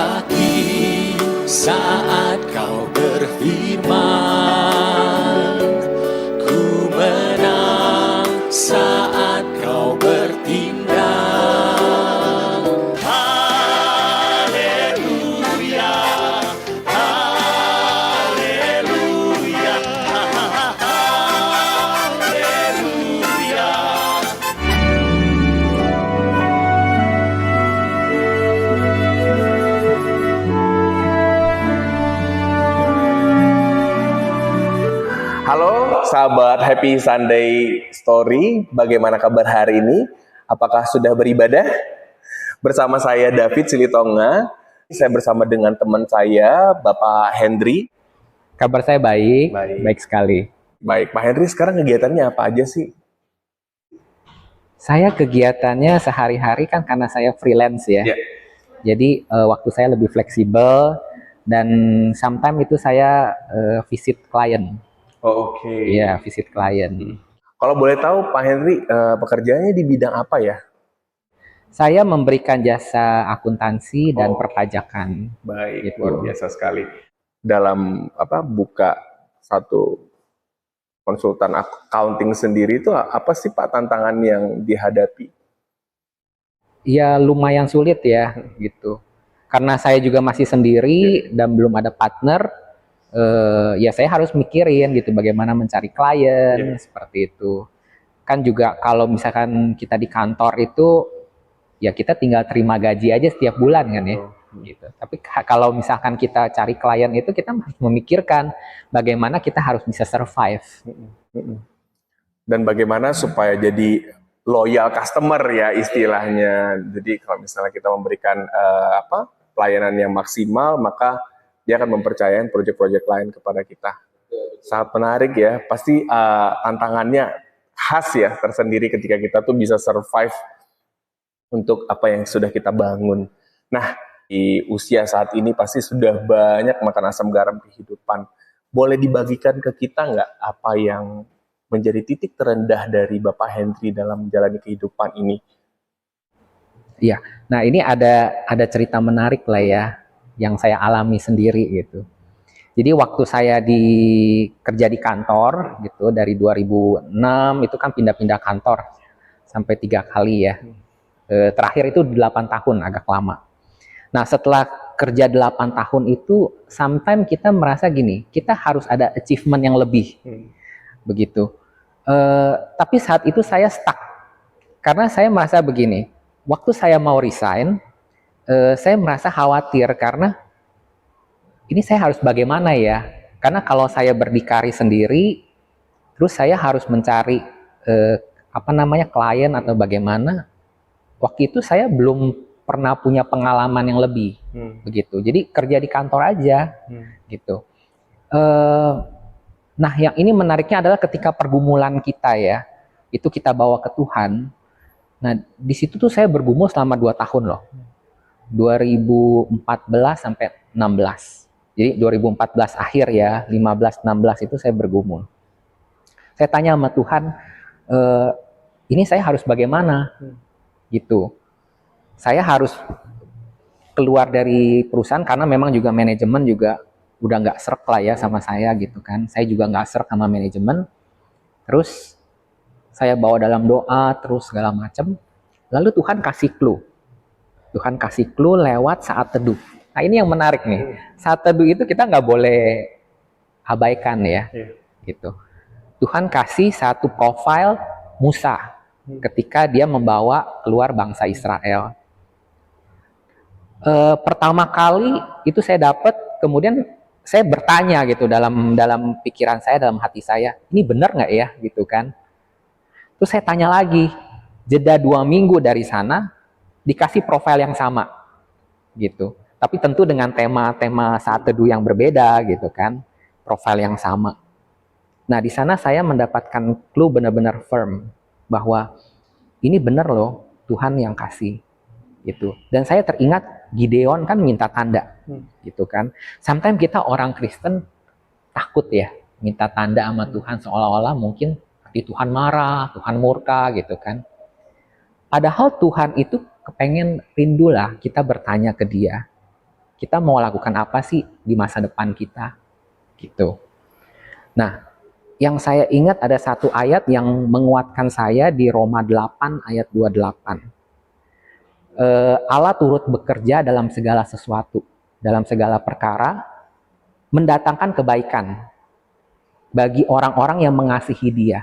kaki saat kau berfirman. Ku menang saat kau bertindak. Haleluya, haleluya, haleluya. Halo sahabat Happy Sunday Story, bagaimana kabar hari ini? Apakah sudah beribadah? Bersama saya David Silitonga, saya bersama dengan teman saya Bapak Hendry. Kabar saya baik, Baik. baik sekali. Baik, Pak Hendry sekarang kegiatannya apa aja sih? Saya kegiatannya sehari-hari kan karena saya freelance ya. Ya. Jadi waktu saya lebih fleksibel dan sometimes itu saya visit klien. Oh, oke. Iya, visit klien. Kalau boleh tahu Pak Hendry pekerjaannya di bidang apa ya? Saya memberikan jasa akuntansi dan Oh. perpajakan. Baik, Gitu. luar biasa sekali. Dalam buka satu konsultan accounting sendiri itu apa sih Pak tantangan yang dihadapi? Ya lumayan sulit ya gitu. Karena saya juga masih sendiri dan belum ada partner, ya saya harus mikirin gitu bagaimana mencari klien seperti itu. Kan juga kalau misalkan kita di kantor itu ya kita tinggal terima gaji aja setiap bulan kan ya. Gitu. Tapi kalau misalkan kita cari klien itu kita harus memikirkan bagaimana kita harus bisa survive. Dan bagaimana supaya jadi loyal customer ya istilahnya. Jadi kalau misalnya kita memberikan pelayanan yang maksimal, maka dia akan mempercayakan proyek-proyek lain kepada kita. Sangat menarik ya. Pasti tantangannya khas ya tersendiri ketika kita tuh bisa survive untuk apa yang sudah kita bangun. Nah, di usia saat ini pasti sudah banyak makan asam garam kehidupan. Boleh dibagikan ke kita nggak apa yang menjadi titik terendah dari Bapak Hendry dalam menjalani kehidupan ini? Iya. Nah, ini ada cerita menarik lah ya yang saya alami sendiri gitu. Jadi waktu saya kerja di kantor gitu dari 2006 itu kan pindah-pindah kantor sampai 3 kali ya. Terakhir itu 8 tahun, agak lama. Nah, setelah kerja 8 tahun itu sometimes kita merasa gini, kita harus ada achievement yang lebih. Begitu. Tapi saat itu saya stuck. Karena saya merasa begini, waktu saya mau resign, saya merasa khawatir karena ini saya harus bagaimana ya? Karena kalau saya berdikari sendiri, terus saya harus mencari klien atau bagaimana. Waktu itu saya belum pernah punya pengalaman yang lebih, begitu. Jadi kerja di kantor aja, gitu. Nah, yang ini menariknya adalah ketika pergumulan kita ya, itu kita bawa ke Tuhan. Nah, di situ tuh saya bergumul selama 2 tahun loh. 2014 sampai 16. Jadi 2014 akhir ya, 15-16 itu saya bergumul. Saya tanya sama Tuhan, ini saya harus bagaimana? Gitu. Saya harus keluar dari perusahaan karena memang juga manajemen juga udah nggak serk lah ya sama saya gitu kan. Saya juga nggak serk sama manajemen. Terus saya bawa dalam doa terus segala macam. Lalu Tuhan kasih clue. Tuhan kasih clue lewat saat teduh. Nah, ini yang menarik nih. Saat teduh itu kita nggak boleh abaikan ya. Gitu. Tuhan kasih satu profil Musa ketika dia membawa keluar bangsa Israel. Pertama kali itu saya dapat, kemudian saya bertanya gitu dalam pikiran saya, dalam hati saya, ini benar nggak ya gitu kan. Terus saya tanya lagi, jeda 2 minggu dari sana dikasih profil yang sama gitu, tapi tentu dengan tema saat teduh yang berbeda gitu kan, profil yang sama. Nah, di sana saya mendapatkan clue benar-benar firm bahwa ini benar loh Tuhan yang kasih gitu. Dan saya teringat Gideon kan minta tanda gitu kan. Sometimes kita orang Kristen takut ya minta tanda sama Tuhan, seolah-olah mungkin Tuhan marah, Tuhan murka gitu kan. Padahal Tuhan itu kepengen rindulah kita bertanya ke dia. kita mau lakukan apa sih di masa depan kita, gitu. Nah, yang saya ingat ada satu ayat yang menguatkan saya di Roma 8 ayat 28. Allah turut bekerja dalam segala sesuatu, dalam segala perkara, mendatangkan kebaikan bagi orang-orang yang mengasihi Dia.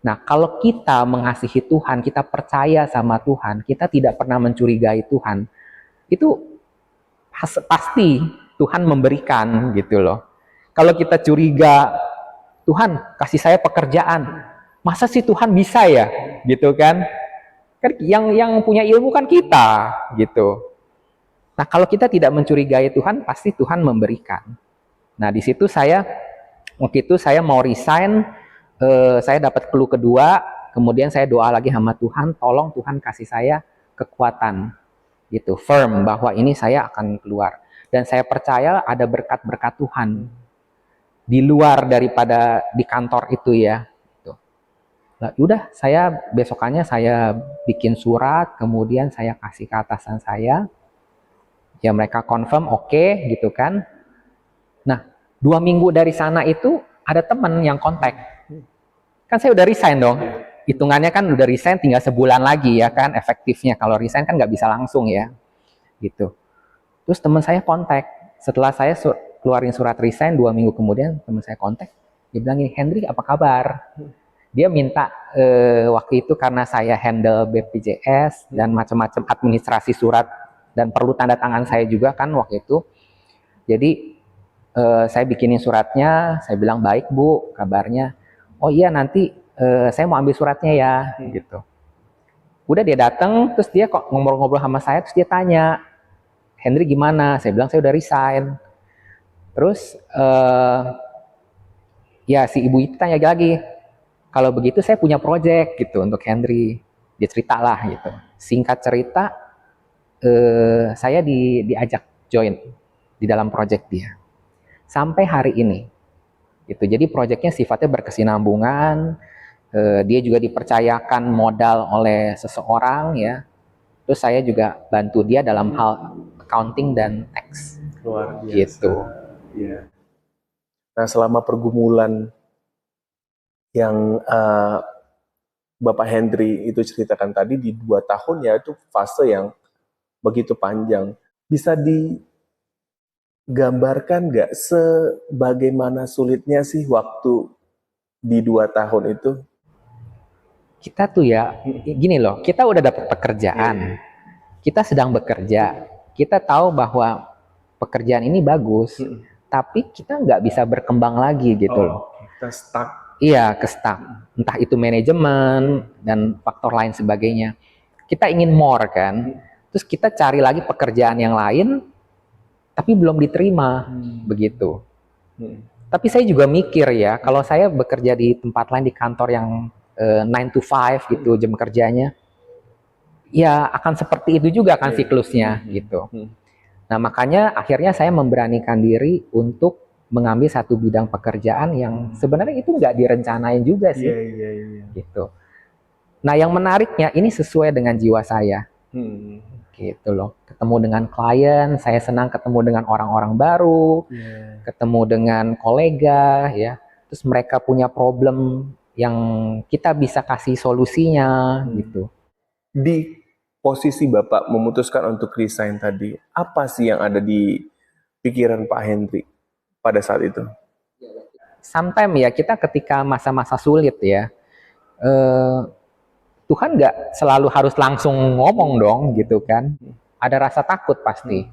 Nah, kalau kita mengasihi Tuhan, kita percaya sama Tuhan, kita tidak pernah mencurigai Tuhan, itu pasti Tuhan memberikan gitu loh. Kalau kita curiga, Tuhan kasih saya pekerjaan, masa sih Tuhan bisa ya, gitu kan? Kan yang punya ilmu kan kita, gitu. Nah, kalau kita tidak mencurigai Tuhan, pasti Tuhan memberikan. Nah, di situ waktu itu saya mau resign, saya dapat clue kedua, kemudian saya doa lagi sama Tuhan, tolong Tuhan kasih saya kekuatan, gitu, firm bahwa ini saya akan keluar. Dan saya percaya ada berkat-berkat Tuhan di luar daripada di kantor itu ya. Gitu. Nah, udah saya besokannya saya bikin surat, kemudian saya kasih ke atasan saya, ya mereka confirm oke, gitu kan. Nah, 2 minggu dari sana itu ada teman yang kontak. Kan saya udah resign dong, hitungannya kan udah resign tinggal sebulan lagi ya kan efektifnya. Kalau resign kan nggak bisa langsung ya, gitu. Terus teman saya kontak, setelah saya keluarin surat resign 2 minggu kemudian teman saya kontak, dia bilang gini, Hendrik apa kabar? Dia minta waktu itu karena saya handle BPJS dan macam-macam administrasi surat dan perlu tanda tangan saya juga kan waktu itu. Jadi saya bikinin suratnya, saya bilang baik Bu kabarnya. Oh iya nanti saya mau ambil suratnya ya, gitu. Udah dia datang, terus dia kok ngobrol-ngobrol sama saya, terus dia tanya, Henry gimana? Saya bilang saya udah resign. Terus ya si ibu itu tanya lagi, kalau begitu saya punya project gitu untuk Henry. Dia cerita lah gitu. Singkat cerita, saya diajak join di dalam project dia. Sampai hari ini. Gitu. Jadi proyeknya sifatnya berkesinambungan, dia juga dipercayakan modal oleh seseorang ya. Terus saya juga bantu dia dalam hal accounting dan tax. Luar biasa. Gitu. Ya. Nah, selama pergumulan yang Bapak Hendry itu ceritakan tadi di 2 tahun ya, itu fase yang begitu panjang. Bisa digambarkan nggak sebagaimana sulitnya sih waktu di 2 tahun itu? Kita tuh ya, gini loh, kita udah dapat pekerjaan, kita sedang bekerja, kita tahu bahwa pekerjaan ini bagus, tapi kita nggak bisa berkembang lagi gitu loh. Kita stuck. Iya, ke-stuck. Entah itu manajemen dan faktor lain sebagainya. Kita ingin more kan, terus kita cari lagi pekerjaan yang lain, tapi belum diterima, begitu. Tapi saya juga mikir ya, kalau saya bekerja di tempat lain di kantor yang 9 to 5 gitu jam kerjanya, ya akan seperti itu juga kan siklusnya gitu. Nah makanya akhirnya saya memberanikan diri untuk mengambil satu bidang pekerjaan yang sebenarnya itu nggak direncanain juga sih, gitu. Nah yang menariknya ini sesuai dengan jiwa saya, gitu loh. Ketemu dengan klien, saya senang ketemu dengan orang-orang baru, ketemu dengan kolega, ya. Terus mereka punya problem yang kita bisa kasih solusinya, gitu. Di posisi Bapak memutuskan untuk resign tadi, apa sih yang ada di pikiran Pak Hendry pada saat itu? Sometimes ya kita ketika masa-masa sulit ya, Tuhan nggak selalu harus langsung ngomong dong gitu kan. Ada rasa takut pasti.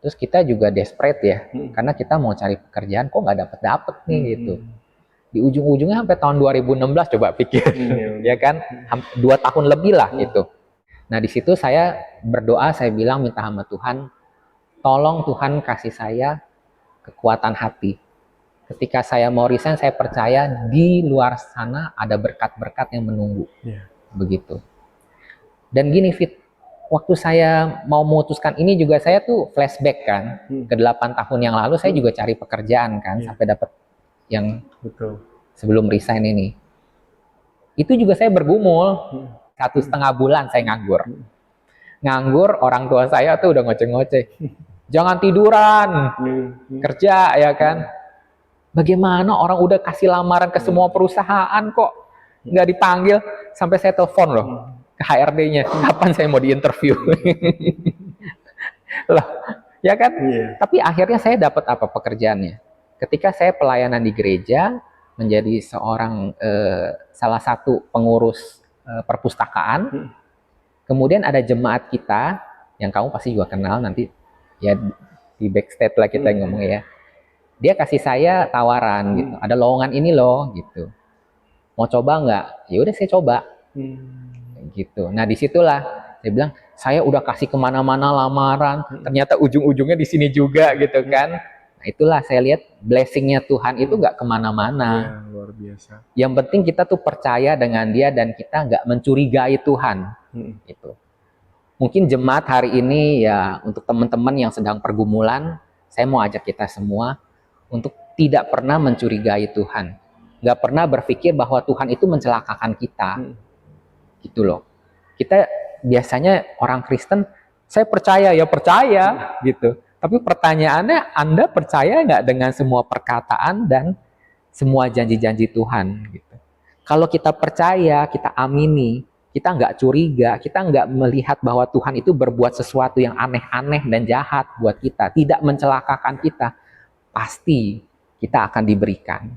Terus kita juga desperate ya, karena kita mau cari pekerjaan kok nggak dapet nih gitu. Di ujung-ujungnya sampai tahun 2016 coba pikir, ya kan, 2 tahun lebih lah gitu. Nah di situ saya berdoa, saya bilang minta sama Tuhan, tolong Tuhan kasih saya kekuatan hati. Ketika saya mau resign, saya percaya di luar sana ada berkat-berkat yang menunggu, begitu. Dan gini Fit, waktu saya mau memutuskan ini juga saya tuh flashback kan, ke 8 tahun yang lalu saya juga cari pekerjaan kan, sampai dapat yang sebelum resign ini. Itu juga saya bergumul, 1,5 bulan saya nganggur. Nganggur, orang tua saya tuh udah ngoceh-ngoceh. jangan tiduran, kerja ya kan. Hmm. Bagaimana orang udah kasih lamaran ke semua perusahaan kok nggak dipanggil, sampai saya telepon loh ke HRD-nya, kapan saya mau diinterview. Loh, ya kan? Iya. Tapi akhirnya saya dapat apa pekerjaannya? Ketika saya pelayanan di gereja, menjadi seorang salah satu pengurus perpustakaan, kemudian ada jemaat kita yang kamu pasti juga kenal nanti ya, di backstage lah kita ngomong ya. Dia kasih saya tawaran gitu, ada lowongan ini loh gitu, mau coba nggak? Ya udah saya coba gitu. Nah disitulah saya bilang, saya udah kasih kemana-mana lamaran, ternyata ujung-ujungnya di sini juga gitu kan. Nah itulah saya lihat blessingnya Tuhan itu nggak kemana-mana. Ya, luar biasa. Yang penting kita tuh percaya dengan Dia dan kita nggak mencurigai Tuhan gitu. Mungkin jemaat hari ini ya, untuk teman-teman yang sedang pergumulan, saya mau ajak kita semua untuk tidak pernah mencurigai Tuhan. Nggak pernah berpikir bahwa Tuhan itu mencelakakan kita. Gitu loh. Kita biasanya orang Kristen, saya percaya ya percaya gitu. Tapi pertanyaannya, Anda percaya nggak dengan semua perkataan dan semua janji-janji Tuhan gitu. Kalau kita percaya, kita amini, kita nggak curiga, kita nggak melihat bahwa Tuhan itu berbuat sesuatu yang aneh-aneh dan jahat buat kita, tidak mencelakakan kita, pasti kita akan diberikan.